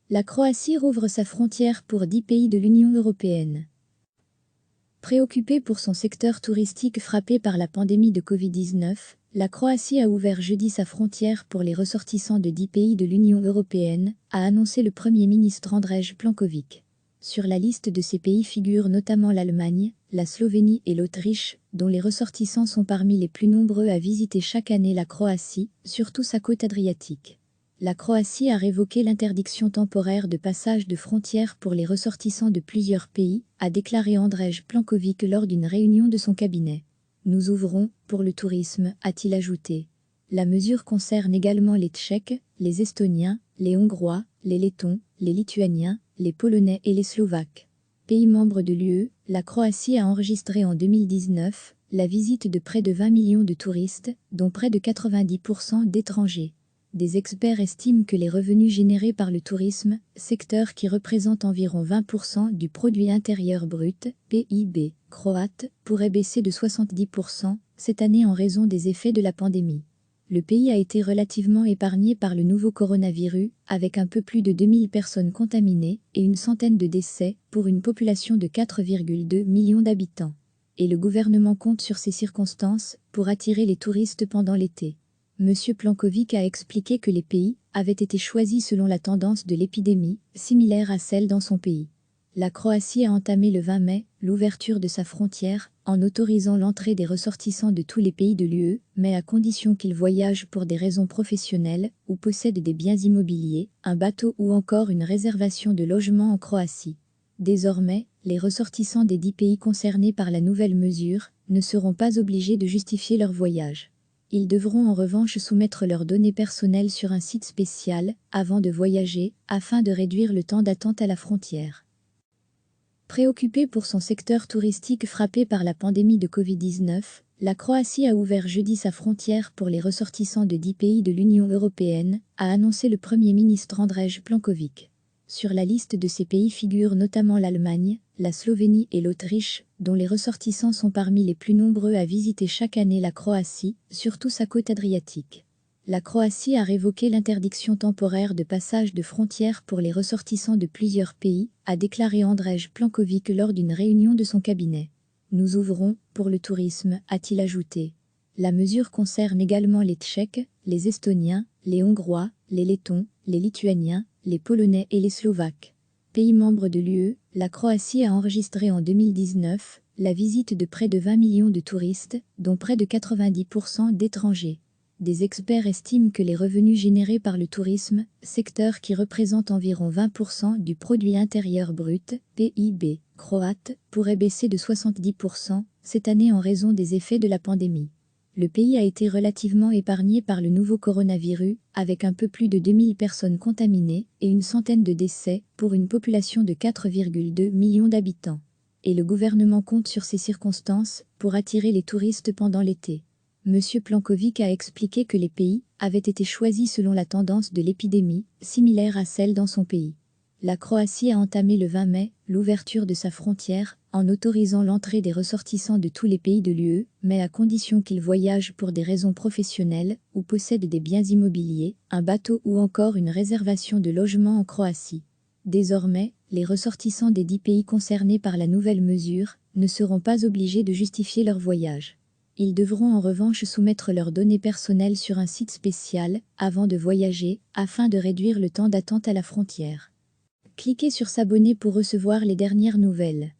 La Croatie rouvre sa frontière pour 10 pays de l'Union européenne. Préoccupée pour son secteur touristique frappé par la pandémie de Covid-19, la Croatie a ouvert jeudi sa frontière pour les ressortissants de 10 pays de l'Union européenne, a annoncé le Premier ministre Andrej Plenković. Sur la liste de ces pays figurent notamment l'Allemagne, la Slovénie et l'Autriche, dont les ressortissants sont parmi les plus nombreux à visiter chaque année la Croatie, surtout sa côte adriatique. La Croatie a révoqué l'interdiction temporaire de passage de frontières pour les ressortissants de plusieurs pays, a déclaré Andrej Plenković lors d'une réunion de son cabinet. Nous ouvrons, pour le tourisme, a-t-il ajouté. La mesure concerne également les Tchèques, les Estoniens, les Hongrois, les Lettons, les Lituaniens, les Polonais et les Slovaques. Pays membre de l'UE, la Croatie a enregistré en 2019 la visite de près de 20 millions de touristes, dont près de 90% d'étrangers. Des experts estiment que les revenus générés par le tourisme, secteur qui représente environ 20% du produit intérieur brut, PIB, croate, pourraient baisser de 70% cette année en raison des effets de la pandémie. Le pays a été relativement épargné par le nouveau coronavirus, avec un peu plus de 2000 personnes contaminées et une centaine de décès pour une population de 4,2 millions d'habitants. Et le gouvernement compte sur ces circonstances pour attirer les touristes pendant l'été. M. Plenković a expliqué que les pays avaient été choisis selon la tendance de l'épidémie, similaire à celle dans son pays. La Croatie a entamé le 20 mai l'ouverture de sa frontière en autorisant l'entrée des ressortissants de tous les pays de l'UE, mais à condition qu'ils voyagent pour des raisons professionnelles ou possèdent des biens immobiliers, un bateau ou encore une réservation de logement en Croatie. Désormais, les ressortissants des 10 pays concernés par la nouvelle mesure ne seront pas obligés de justifier leur voyage. Ils devront en revanche soumettre leurs données personnelles sur un site spécial avant de voyager, afin de réduire le temps d'attente à la frontière. Préoccupée pour son secteur touristique frappé par la pandémie de Covid-19, la Croatie a ouvert jeudi sa frontière pour les ressortissants de 10 pays de l'Union européenne, a annoncé le Premier ministre Andrej Plenković. Sur la liste de ces pays figurent notamment l'Allemagne, la Slovénie et l'Autriche, dont les ressortissants sont parmi les plus nombreux à visiter chaque année la Croatie, surtout sa côte adriatique. La Croatie a révoqué l'interdiction temporaire de passage de frontières pour les ressortissants de plusieurs pays, a déclaré Andrej Plenković lors d'une réunion de son cabinet. Nous ouvrons, pour le tourisme, a-t-il ajouté. La mesure concerne également les Tchèques, les Estoniens, les Hongrois, les Lettons, les Lituaniens, les Polonais et les Slovaques. Pays membre de l'UE, la Croatie a enregistré en 2019 la visite de près de 20 millions de touristes, dont près de 90% d'étrangers. Des experts estiment que les revenus générés par le tourisme, secteur qui représente environ 20% du produit intérieur brut, PIB, croate, pourraient baisser de 70% cette année en raison des effets de la pandémie. Le pays a été relativement épargné par le nouveau coronavirus, avec un peu plus de 2000 personnes contaminées et une centaine de décès pour une population de 4,2 millions d'habitants. Et le gouvernement compte sur ces circonstances pour attirer les touristes pendant l'été. M. Plenković a expliqué que les pays avaient été choisis selon la tendance de l'épidémie, similaire à celle dans son pays. La Croatie a entamé le 20 mai l'ouverture de sa frontière en autorisant l'entrée des ressortissants de tous les pays de l'UE, mais à condition qu'ils voyagent pour des raisons professionnelles ou possèdent des biens immobiliers, un bateau ou encore une réservation de logement en Croatie. Désormais, les ressortissants des 10 pays concernés par la nouvelle mesure ne seront pas obligés de justifier leur voyage. Ils devront en revanche soumettre leurs données personnelles sur un site spécial avant de voyager, afin de réduire le temps d'attente à la frontière. Cliquez sur s'abonner pour recevoir les dernières nouvelles.